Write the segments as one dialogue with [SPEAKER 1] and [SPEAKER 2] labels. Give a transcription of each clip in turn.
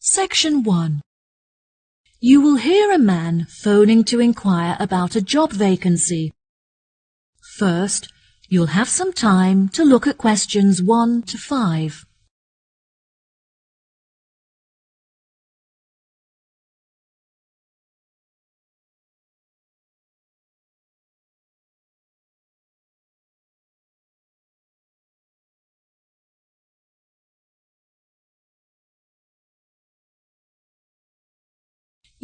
[SPEAKER 1] Section 1. You will hear a man phoning to inquire about a job vacancy. First, you'll have some time to look at questions 1 to 5.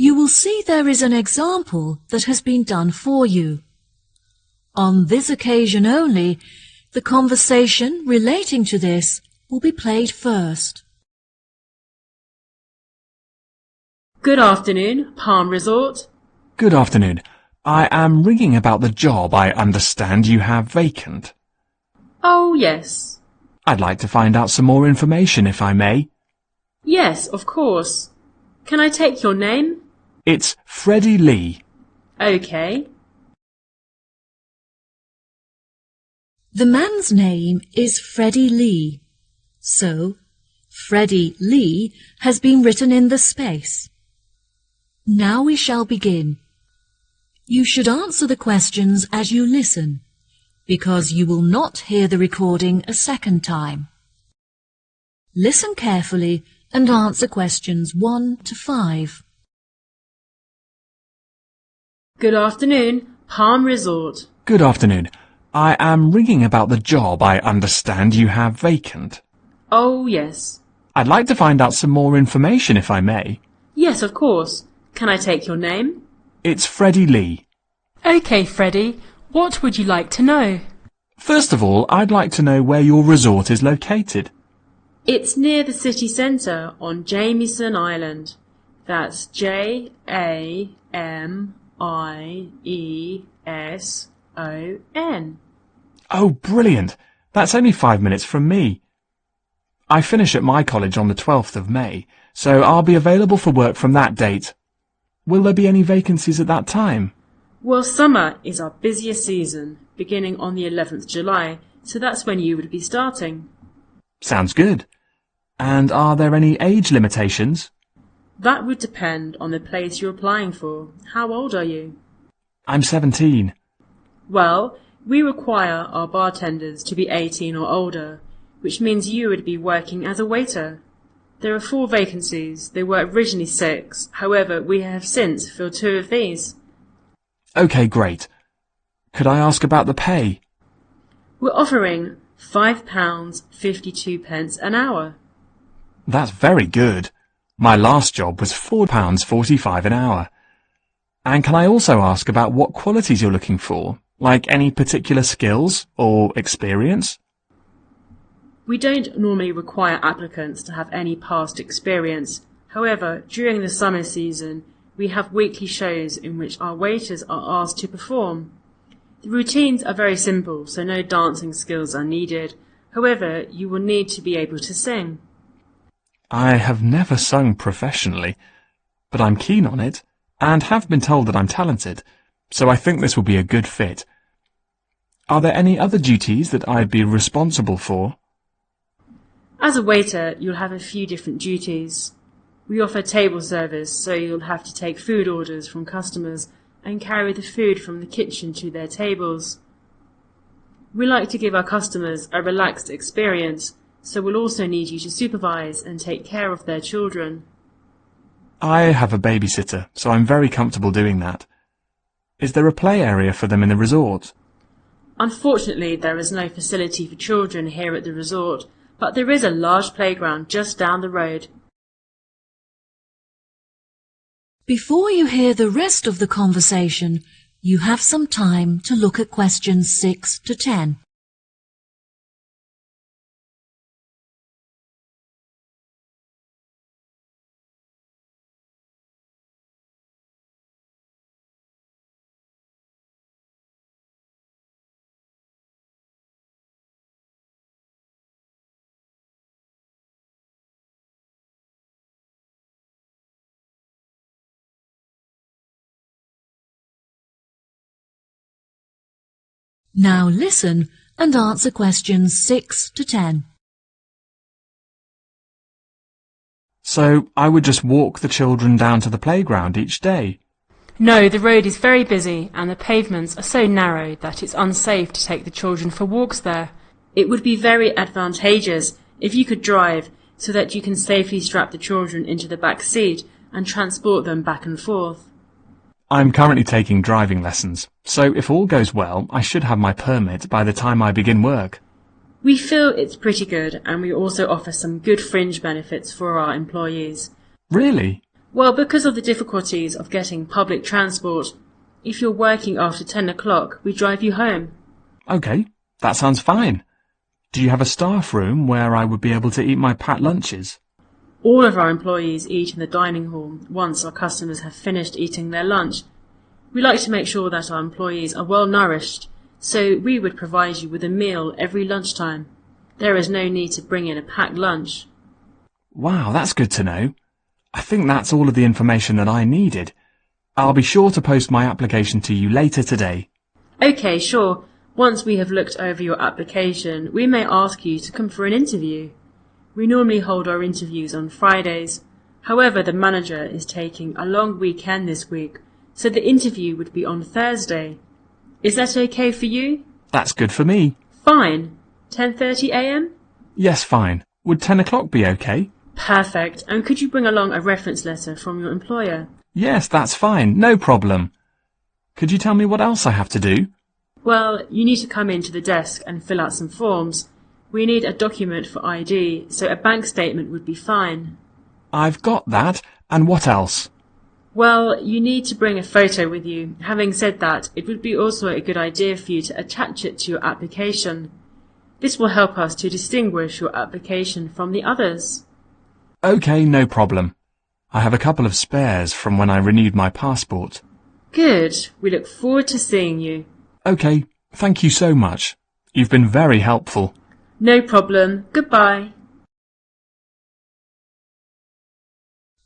[SPEAKER 1] You will see there is an example that has been done for you. On this occasion only, the conversation relating to this will be played first.
[SPEAKER 2] Good afternoon, Palm Resort.
[SPEAKER 3] Good afternoon. I am ringing about the job I understand you have vacant.
[SPEAKER 2] Oh, yes.
[SPEAKER 3] I'd like to find out some more information if I may.
[SPEAKER 2] Yes, of course. Can I take your name?
[SPEAKER 3] It's Freddie Lee.
[SPEAKER 2] Okay.
[SPEAKER 1] The man's name is Freddie Lee, so Freddie Lee has been written in the space. Now we shall begin. You should answer the questions as you listen, because you will not hear the recording a second time. Listen carefully and answer questions 1 to 5.
[SPEAKER 2] Good afternoon, Palm Resort.
[SPEAKER 3] Good afternoon. I am ringing about the job I understand you have vacant.
[SPEAKER 2] Oh, yes.
[SPEAKER 3] I'd like to find out some more information if I may.
[SPEAKER 2] Yes, of course. Can I take your name?
[SPEAKER 3] It's Freddie Lee.
[SPEAKER 2] Okay, Freddie. What would you like to know?
[SPEAKER 3] First of all, I'd like to know where your resort is located.
[SPEAKER 2] It's near the city centre on Jamieson Island. That's Jamieson.
[SPEAKER 3] Oh, brilliant. That's only 5 minutes from me. I finish at my college on the 12th of May, so I'll be available for work from that date. Will there be any vacancies at that time?
[SPEAKER 2] Well, summer is our busiest season, beginning on the 11th July, so that's when you would be starting.
[SPEAKER 3] Sounds good. And are there any age limitations?
[SPEAKER 2] That would depend on the place you're applying for. How old are you?
[SPEAKER 3] I'm 17.
[SPEAKER 2] Well, we require our bartenders to be 18 or older, which means you would be working as a waiter. There are 4 vacancies. There were originally 6. However, we have since filled 2 of these.
[SPEAKER 3] OK, great. Could I ask about the pay?
[SPEAKER 2] We're offering £5.52 an hour.
[SPEAKER 3] That's very good. My last job was £4.45 an hour. And can I also ask about what qualities you're looking for, like any particular skills or experience?
[SPEAKER 2] We don't normally require applicants to have any past experience. However, during the summer season, we have weekly shows in which our waiters are asked to perform. The routines are very simple, so no dancing skills are needed. However, you will need to be able to sing.
[SPEAKER 3] I have never sung professionally, but I'm keen on it, and have been told that I'm talented, so I think this will be a good fit. Are there any other duties that I'd be responsible for?
[SPEAKER 2] As a waiter, you'll have a few different duties. We offer table service, so you'll have to take food orders from customers and carry the food from the kitchen to their tables. We like to give our customers a relaxed experience, so we'll also need you to supervise and take care of their children.
[SPEAKER 3] I have a babysitter, so I'm very comfortable doing that. Is there a play area for them in the resort?
[SPEAKER 2] Unfortunately, there is no facility for children here at the resort, but there is a large playground just down the road.
[SPEAKER 1] Before you hear the rest of the conversation, you have some time to look at questions 6 to 10. Now listen and answer questions 6 to 10.
[SPEAKER 3] So I would just walk the children down to the playground each day.
[SPEAKER 2] No, the road is very busy and the pavements are so narrow that it's unsafe to take the children for walks there. It would be very advantageous if you could drive so that you can safely strap the children into the back seat and transport them back and forth.
[SPEAKER 3] I'm currently taking driving lessons, so if all goes well, I should have my permit by the time I begin work.
[SPEAKER 2] We feel it's pretty good, and we also offer some good fringe benefits for our employees.
[SPEAKER 3] Really?
[SPEAKER 2] Well, because of the difficulties of getting public transport, if you're working after 10 o'clock, we drive you home.
[SPEAKER 3] OK, that sounds fine. Do you have a staff room where I would be able to eat my packed lunches?
[SPEAKER 2] All of our employees eat in the dining hall once our customers have finished eating their lunch. We like to make sure that our employees are well nourished, so we would provide you with a meal every lunchtime. There is no need to bring in a packed lunch.
[SPEAKER 3] Wow, that's good to know. I think that's all of the information that I needed. I'll be sure to post my application to you later today.
[SPEAKER 2] OK, sure. Once we have looked over your application, we may ask you to come for an interview. We normally hold our interviews on Fridays. However, the manager is taking a long weekend this week, so the interview would be on Thursday. Is that OK for you?
[SPEAKER 3] That's good for me.
[SPEAKER 2] Fine. 10:30 a.m?
[SPEAKER 3] Yes, fine. Would 10 o'clock be OK?
[SPEAKER 2] Perfect. And could you bring along a reference letter from your employer?
[SPEAKER 3] Yes, that's fine. No problem. Could you tell me what else I have to do?
[SPEAKER 2] Well, you need to come into the desk and fill out some forms. We need a document for ID, so a bank statement would be fine.
[SPEAKER 3] I've got that. And what else?
[SPEAKER 2] Well, you need to bring a photo with you. Having said that, it would be also a good idea for you to attach it to your application. This will help us to distinguish your application from the others.
[SPEAKER 3] OK, no problem. I have a couple of spares from when I renewed my passport.
[SPEAKER 2] Good. We look forward to seeing you.
[SPEAKER 3] OK, thank you so much. You've been very helpful.
[SPEAKER 2] No problem. Goodbye.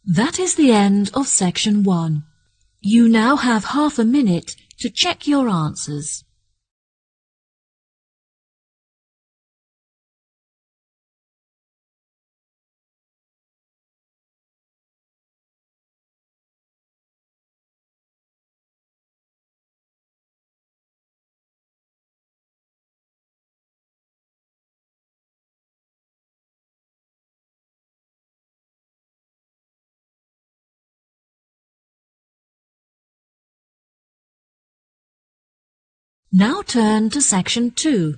[SPEAKER 1] That is the end of section 1. You now have half a minute to check your answers. Now turn to section 2.